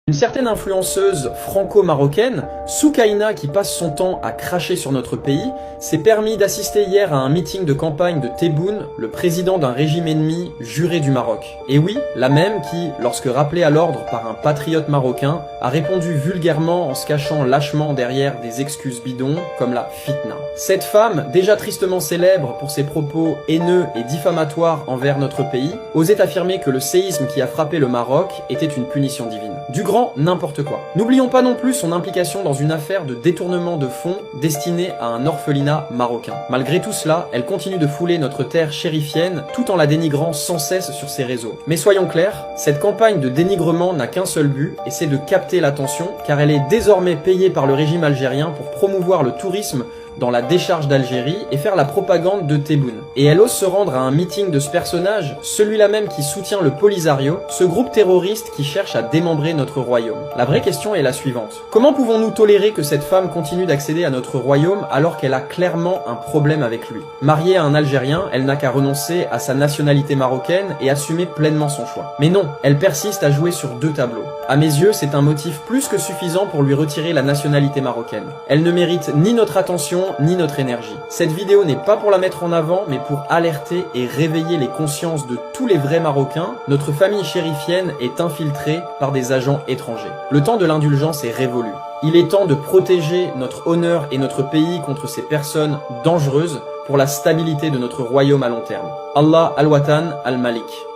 Une certaine influenceuse franco-marocaine, Soukaina, qui passe son temps à cracher sur notre pays, s'est permis d'assister hier à un meeting de campagne de Tebboune, le président d'un régime ennemi juré du Maroc. Et oui, la même qui, lorsque rappelée à l'ordre par un patriote marocain, a répondu vulgairement en se cachant lâchement derrière des excuses bidons comme la fitna. Cette femme, déjà tristement célèbre pour ses propos haineux et diffamatoires envers notre pays, osait affirmer que le séisme qui a frappé le Maroc était une punition divine. Du grand n'importe quoi. N'oublions pas non plus son implication dans une affaire de détournement de fonds destinée à un orphelinat marocain. Malgré tout cela, elle continue de fouler notre terre chérifienne tout en la dénigrant sans cesse sur ses réseaux. Mais soyons clairs, cette campagne de dénigrement n'a qu'un seul but, et c'est de capter l'attention, car elle est désormais payée par le régime algérien pour promouvoir le tourisme dans la décharge d'Algérie et faire la propagande de Tebboune. Et elle ose se rendre à un meeting de ce personnage, celui-là même qui soutient le Polisario, ce groupe terroriste qui cherche à démembrer notre royaume. La vraie question est la suivante. Comment pouvons-nous tolérer que cette femme continue d'accéder à notre royaume alors qu'elle a clairement un problème avec lui? Mariée à un Algérien, elle n'a qu'à renoncer à sa nationalité marocaine et assumer pleinement son choix. Mais non, elle persiste à jouer sur deux tableaux. À mes yeux, c'est un motif plus que suffisant pour lui retirer la nationalité marocaine. Elle ne mérite ni notre attention, ni notre énergie. Cette vidéo n'est pas pour la mettre en avant, mais pour alerter et réveiller les consciences de tous les vrais Marocains. Notre famille chérifienne est infiltrée par des agents étrangers. Le temps de l'indulgence est révolu. Il est temps de protéger notre honneur et notre pays contre ces personnes dangereuses pour la stabilité de notre royaume à long terme. Allah al-Watan al-Malik.